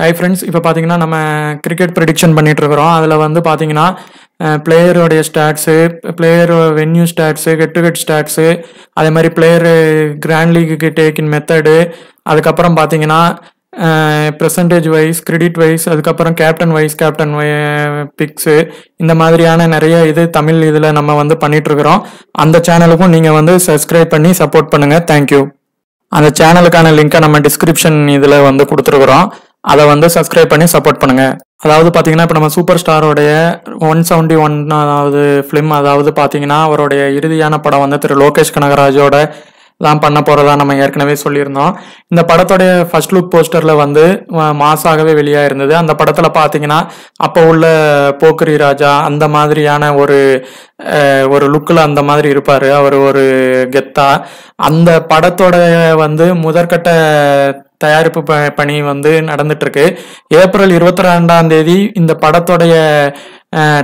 Hi friends, இப்போ பார்த்தீங்கன்னா நம்ம கிரிக்கெட் ப்ரெடிக்ஷன் பண்ணிட்டு இருக்கிறோம். அதில் வந்து பார்த்தீங்கன்னா பிளேயருடைய stats, player venue stats, head to head stats, அதே மாதிரி player grand league taking method, அதுக்கப்புறம் பார்த்தீங்கன்னா பெர்சன்டேஜ் வைஸ், கிரெடிட் வைஸ், அதுக்கப்புறம் கேப்டன் வைஸ் கேப்டன் பிக்ஸு, இந்த மாதிரியான நிறைய இது தமிழ் இதில் நம்ம வந்து பண்ணிகிட்ருக்குறோம். அந்த சேனலுக்கும் நீங்கள் வந்து சப்ஸ்கிரைப் பண்ணி சப்போர்ட் பண்ணுங்கள். தேங்க்யூ. அந்த சேனலுக்கான லிங்கை நம்ம டிஸ்கிரிப்ஷன் இதில் வந்து கொடுத்துருக்குறோம். அதை வந்து சப்ஸ்கிரைப் பண்ணி சப்போர்ட் பண்ணுங்க. அதாவது பார்த்தீங்கன்னா இப்போ நம்ம சூப்பர் ஸ்டாரோடைய 171வது ஃபிலிம், அதாவது பார்த்தீங்கன்னா அவருடைய இறுதியான படம் வந்து திரு லோகேஷ் கனகராஜோட தான் பண்ண போகிறதா நம்ம ஏற்கனவே சொல்லியிருந்தோம். இந்த படத்தோடைய ஃபர்ஸ்ட் லுக் போஸ்டரில் வந்து மாசாகவே வெளியாக இருந்தது. அந்த படத்தில் பார்த்தீங்கன்னா அப்போ உள்ள போக்கிரி ராஜா அந்த மாதிரியான ஒரு லுக்கில் அந்த மாதிரி இருப்பார் அவர், ஒரு கெத்தா. அந்த படத்தோட வந்து முதற்கட்ட தயாரிப்பு பணி வந்து நடந்துட்டு இருக்கு. ஏப்ரல் 22 இந்த படத்தோடைய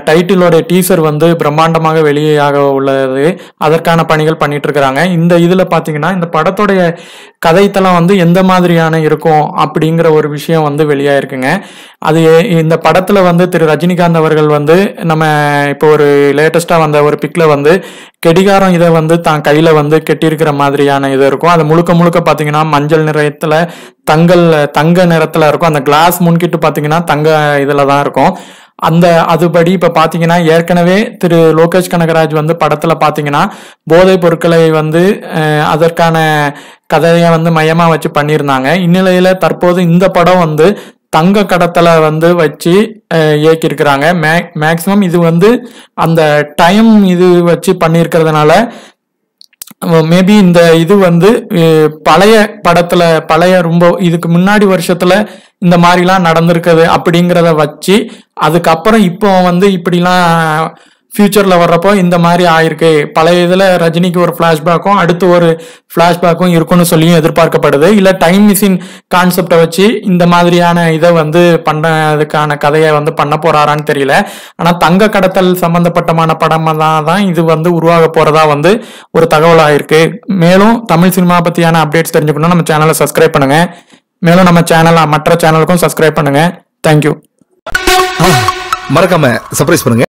டைட்டிலோடைய டீசர் வந்து பிரம்மாண்டமாக வெளியாக உள்ளது. அதற்கான பணிகள் பண்ணிட்டு இருக்கிறாங்க. இந்த இதுல பாத்தீங்கன்னா இந்த படத்தோடைய கதைத்தளம் வந்து எந்த மாதிரியான இருக்கும் அப்படிங்கிற ஒரு விஷயம் வந்து வெளியாயிருக்குங்க. அது இந்த படத்துல வந்து திரு ரஜினிகாந்த் அவர்கள் வந்து நம்ம இப்போ ஒரு லேட்டஸ்டா வந்த ஒரு பிக்ல வந்து கெடிகாரம் இதை வந்து தான் கையில வந்து கெட்டியிருக்கிற மாதிரியான இது இருக்கும். அது முழுக்க முழுக்க பாத்தீங்கன்னா மஞ்சள் நிறத்துல தங்க நிறத்துல இருக்கும். அந்த கிளாஸ் முன்கிட்டு பாத்தீங்கன்னா தங்க இதுல தான் இருக்கும். அதுபடி இப்ப பாத்தீங்கன்னா ஏற்கனவே திரு லோகேஷ் கனகராஜ் வந்து படத்துல பாத்தீங்கன்னா போதைப் பொருட்களை வந்து அதற்கான கதையை வந்து மையமா வச்சு பண்ணியிருந்தாங்க. இந்நிலையில தற்போது இந்த படம் வந்து தங்க கடத்தலை வந்து வச்சு இயக்கியிருக்கிறாங்க. மேக்சிமம் இது வந்து அந்த டைம் இது வச்சு பண்ணியிருக்கிறதுனால மேபி இந்த இது வந்து பழைய படத்துல ரொம்ப இதுக்கு முன்னாடி வருஷத்துல இந்த மாதிரிலாம் நடந்திருக்குது அப்படிங்கிறத வச்சு அதுக்கப்புறம் இப்போ வந்து இப்படிலாம் ஃபியூச்சர்ல வர்றப்போ இந்த மாதிரி ஆயிருக்கு. பழைய இதுல ரஜினிக்கு ஒரு பிளாஷ்பேக்கும் அடுத்து ஒரு பிளாஷ்பேக்கும் இருக்குன்னு சொல்லியும் எதிர்பார்க்கப்படுது. இல்ல டைம் மிஷின் கான்செப்டை வச்சு இந்த மாதிரியான இதை வந்து பண்ணதுக்கான கதையை வந்து பண்ண போறாரான்னு தெரியல. ஆனா தங்க கடத்தல் சம்பந்தப்பட்டமான படமா தான் இது வந்து உருவாக போறதா வந்து ஒரு தகவல் ஆயிருக்கு. மேலும் தமிழ் சினிமா பத்தியான அப்டேட்ஸ் தெரிஞ்சுக்கணும் நம்ம சேனலை சப்ஸ்கிரைப் பண்ணுங்க. மேலும் நம்ம சேனல் மற்ற சேனலுக்கும் சப்ஸ்கிரைப் பண்ணுங்க. தேங்க்யூ. மறக்காம சர்ப்ரைஸ் பண்ணுங்க.